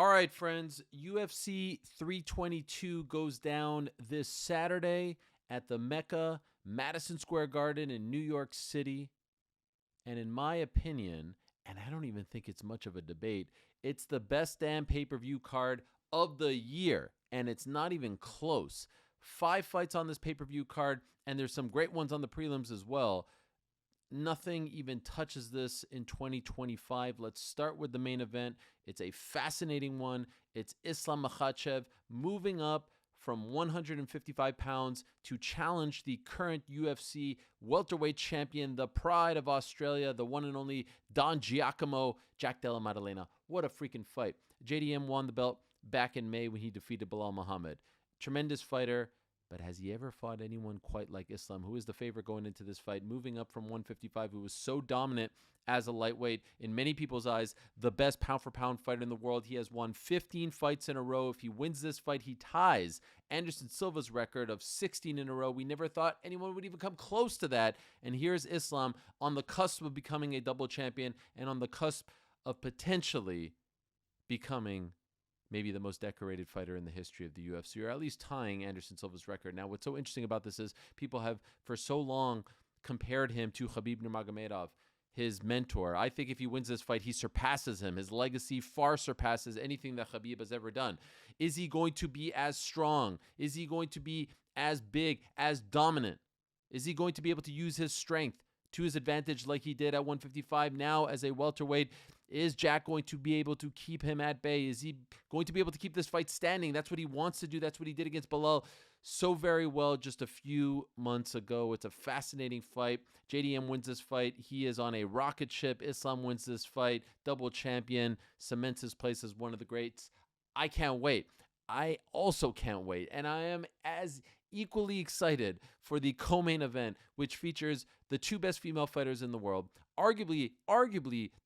All right, friends, UFC 322 goes down this Saturday at the Mecca, Madison Square Garden in New York City. And in my opinion, and I don't even think it's much of a debate, it's the best damn pay-per-view card of the year. And it's not even close. 5 fights on this pay-per-view card, and there's some great ones on the prelims as well. Nothing even touches this in 2025. Let's start with the main event. It's a fascinating one. It's Islam Makhachev moving up from 155 pounds to challenge the current UFC welterweight champion, the pride of Australia, the one and only Don Giacomo, Jack Della Maddalena. What a freaking fight. JDM won the belt back in May when he defeated Bilal Muhammad. Tremendous fighter. But has he ever fought anyone quite like Islam, who is the favorite going into this fight, moving up from 155, who was so dominant as a lightweight, in many people's eyes, the best pound-for-pound fighter in the world. He has won 15 fights in a row. If he wins this fight, he ties Anderson Silva's record of 16 in a row. We never thought anyone would even come close to that. And here's Islam on the cusp of becoming a double champion and on the cusp of potentially becoming maybe the most decorated fighter in the history of the UFC, or at least tying Anderson Silva's record. Now, what's so interesting about this is people have for so long compared him to Khabib Nurmagomedov, his mentor. I think if he wins this fight, he surpasses him. His legacy far surpasses anything that Khabib has ever done. Is he going to be as strong? Is he going to be as big, as dominant? Is he going to be able to use his strength to his advantage like he did at 155 now as a welterweight? Is Jack going to be able to keep him at bay? Is he going to be able to keep this fight standing? That's what he wants to do. That's what he did against Bilal so very well just a few months ago. It's a fascinating fight. JDM wins this fight. He is on a rocket ship. Islam wins this fight. Double champion. Cements his place as one of the greats. I can't wait. I also can't wait. And I am as equally excited for the co-main event, which features the two best female fighters in the world, arguably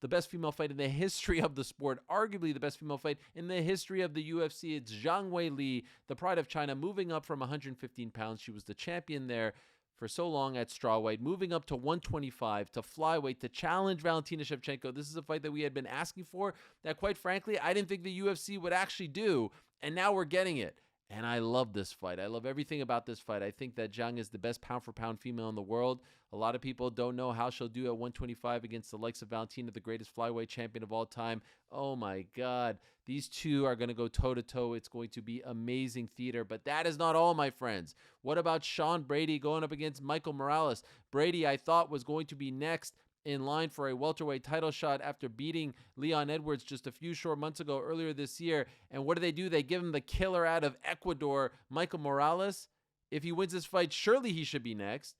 the best female fight in the history of the sport, arguably the best female fight in the history of the UFC. It's Zhang Weili, the pride of China, moving up from 115 pounds. She was the champion there for so long at strawweight, moving up to 125, to flyweight, to challenge Valentina Shevchenko. This is a fight that we had been asking for, that quite frankly, I didn't think the UFC would actually do, and now we're getting it. And I love this fight. I love everything about this fight. I think that Zhang is the best pound-for-pound female in the world. A lot of people don't know how she'll do at 125 against the likes of Valentina, the greatest flyweight champion of all time. Oh, my God. These two are going to go toe-to-toe. It's going to be amazing theater. But that is not all, my friends. What about Sean Brady going up against Michael Morales? Brady, I thought, was going to be next in line for a welterweight title shot after beating Leon Edwards just a few short months ago earlier this year. And what do? They give him the killer out of Ecuador, Michael Morales. If he wins this fight, surely he should be next.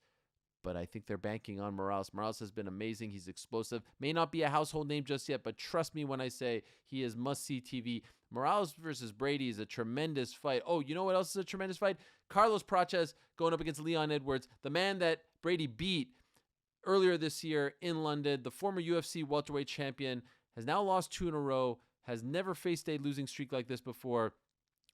But I think they're banking on Morales. Morales has been amazing. He's explosive. May not be a household name just yet, but trust me when I say he is must-see TV. Morales versus Brady is a tremendous fight. Oh, you know what else is a tremendous fight? Carlos Prates going up against Leon Edwards, the man that Brady beat earlier this year in London. The former UFC welterweight champion has now lost 2 in a row, has never faced a losing streak like this before.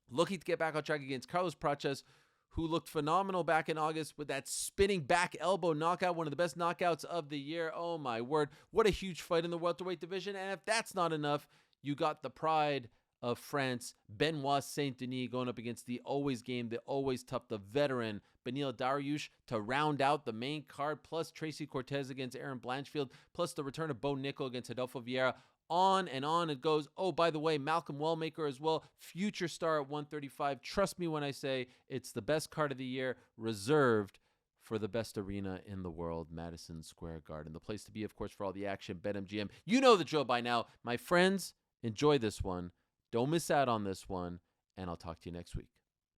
Looking to get back on track against Carlos Prates, who looked phenomenal back in August with that spinning back elbow knockout, one of the best knockouts of the year. Oh, my word. What a huge fight in the welterweight division. And if that's not enough, you got the pride of France, Benoit Saint-Denis, going up against the always game, the always tough, the veteran Beneil Dariush to round out the main card, plus Tracy Cortez against Aaron Blanchfield, plus the return of Bo Nickel against Adolfo Vieira. On and on it goes. Oh, by the way, Malcolm Wellmaker as well, future star at 135. Trust me when I say it's the best card of the year, reserved for the best arena in the world, Madison Square Garden. The place to be, of course, for all the action, BetMGM. You know the drill by now. My friends, enjoy this one. Don't miss out on this one, and I'll talk to you next week.